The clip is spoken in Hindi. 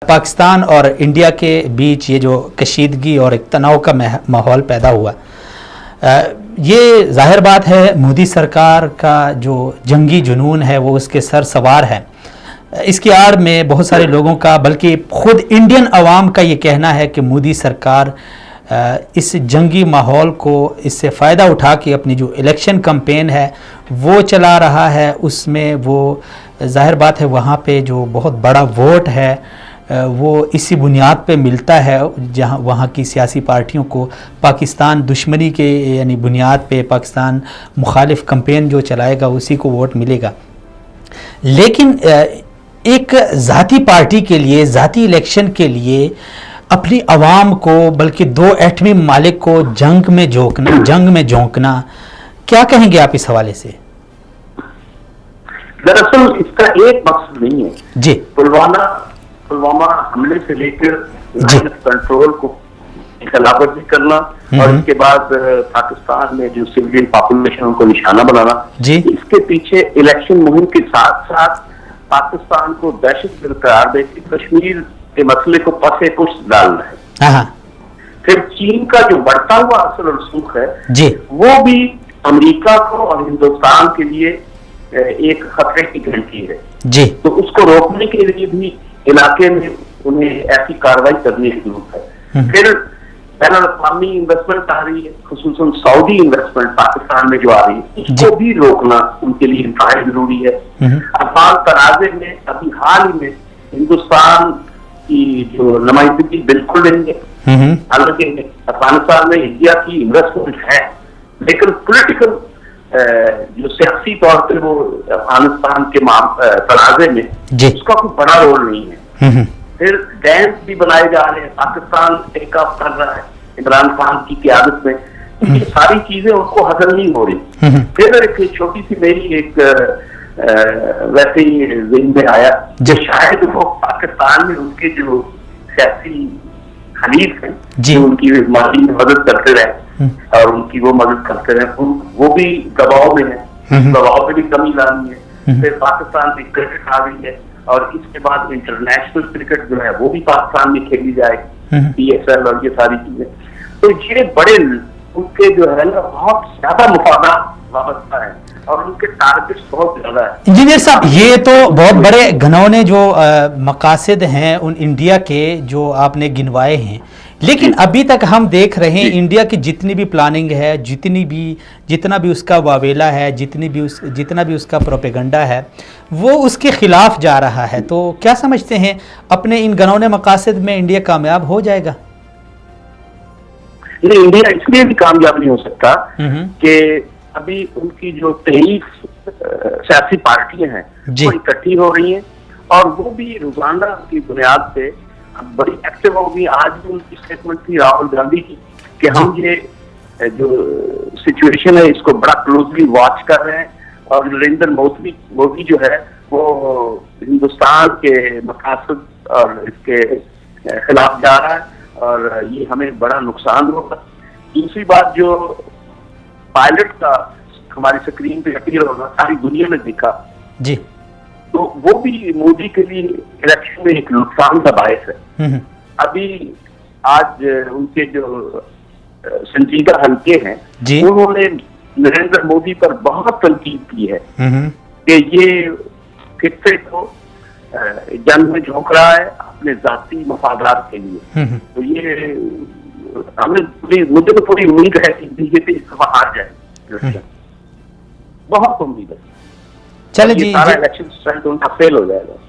पाकिस्तान और इंडिया के बीच ये जो कशीदगी और एक तनाव का माहौल पैदा हुआ, ये जाहिर बात है मोदी सरकार का जो जंगी जुनून है वो उसके सर सवार है। इसकी आड़ में बहुत सारे लोगों का, बल्कि खुद इंडियन अवाम का ये कहना है कि मोदी सरकार इस जंगी माहौल को इससे फ़ायदा उठा के अपनी जो इलेक्शन कैंपेन है वो चला रहा है। उसमें वो जाहिर बात है वहाँ पे जो बहुत बड़ा वोट है वो इसी बुनियाद पे मिलता है जहाँ वहाँ की सियासी पार्टियों को पाकिस्तान दुश्मनी के यानी बुनियाद पे पाकिस्तान मुखालिफ कैंपेन जो चलाएगा उसी को वोट मिलेगा। लेकिन एक ज़ाती पार्टी के लिए, ज़ाती इलेक्शन के लिए अपनी आवाम को, बल्कि दो एटमी ममालिक को जंग में झोंकना, क्या कहेंगे आप इस हवाले से? दरअसल इसका एक मकसद नहीं है जी। पुलवामा हमले से लेकर कंट्रोल को खिलाफवर्जी करना और इसके बाद पाकिस्तान में जो सिविलियन पॉपुलेशन को निशाना बनाना जी। इसके पीछे इलेक्शन मुहिम के साथ साथ पाकिस्तान को दहशतगर्द करार देकर कश्मीर के मसले को पसे पुश डालना है। फिर चीन का जो बढ़ता हुआ असल रसूख है जी, वो भी अमेरिका को और हिंदुस्तान के लिए एक खतरे की घंटी है जी। तो उसको रोकने के लिए भी इलाके में उन्हें ऐसी कार्रवाई करने की जरूरत है। फिर बैनुल-अक़वामी इन्वेस्टमेंट आ रही है, खुसूसन सऊदी इन्वेस्टमेंट पाकिस्तान में जो आ रही है, उसको भी रोकना उनके लिए इंतहाई जरूरी है। अफगान तनाज़े में अभी हाल ही में हिंदुस्तान की जो नुमाइंदगी बिल्कुल नहीं है। हालांकि अफगानिस्तान में इंडिया की इन्वेस्टमेंट है, लेकिन पॉलिटिकल जो सियासी तौर पर वो अफगानिस्तान के तनाज़े में उसका कोई बड़ा रोल नहीं है। फिर डैम्स भी बनाए जा रहे हैं, पाकिस्तान टेक ऑफ कर रहा है इमरान खान की क़यादत में, ये सारी चीजें उनको हजम नहीं हो रही। फिर एक छोटी सी मेरी एक वैसे ही ज़हन में आया जो शायद वो पाकिस्तान में उनके जो सियासी खलीफ हैं जो उनकी माली में मदद करते रहे और उनकी वो मदद करते रहे, वो भी दबाव में है, दबाव में भी कमी लानी है। फिर पाकिस्तान में क्रिकेट आ गई है और इसके बाद इंटरनेशनल क्रिकेट जो है वो भी पाकिस्तान में खेली जाएगी, PSL और ये सारी चीजें। तो ये बड़े उनके जो है ना बहुत ज्यादा मुफादात वाबस्ता है और उनके टारगेट्स बहुत ज्यादा है। इंजीनियर साहब, ये तो बहुत बड़े घनौने जो मकासद हैं उन इंडिया के जो आपने गिनवाए हैं, लेकिन अभी तक हम देख रहे हैं इंडिया की जितनी भी प्लानिंग है, जितना भी उसका वावेला है, जितना भी उसका प्रोपेगेंडा है, वो उसके खिलाफ जा रहा है। तो क्या समझते हैं अपने इन घनौने मकासद में इंडिया कामयाब हो जाएगा? नहीं, इंडिया इसलिए भी कामयाब नहीं हो सकता कि अभी उनकी जो 23 सियासी पार्टियां हैं वो इकट्ठी हो रही हैं और वो भी रोजाना की बुनियाद पे बड़ी एक्टिव होगी। आज भी उनकी स्टेटमेंट थी राहुल गांधी की कि हम ये जो सिचुएशन है इसको बड़ा क्लोजली वॉच कर रहे हैं और नरेंद्र मोदी जो है वो हिंदुस्तान के मकासद और इसके खिलाफ जा रहा है और ये हमें बड़ा नुकसान होगा। दूसरी बात, जो पायलट का हमारी स्क्रीन पे अपीयर होना सारी दुनिया ने देखा जी, तो वो भी मोदी के लिए इलेक्शन में एक नुकसान का बायस है। अभी आज उनके जो संजीदा हल्के हैं उन्होंने नरेंद्र मोदी पर बहुत तनकीद की है कि ये खित्ते को जंग में झोंक रहा है अपने जाती मफादात के लिए। तो ये मुझे तो पूरी उम्मीद है कि बीजेपी इस दफा हार जाए, बहुत उम्मीद है। चले जी, सारा इलेक्शन स्ट्रेंथ उनका फेल हो जाएगा।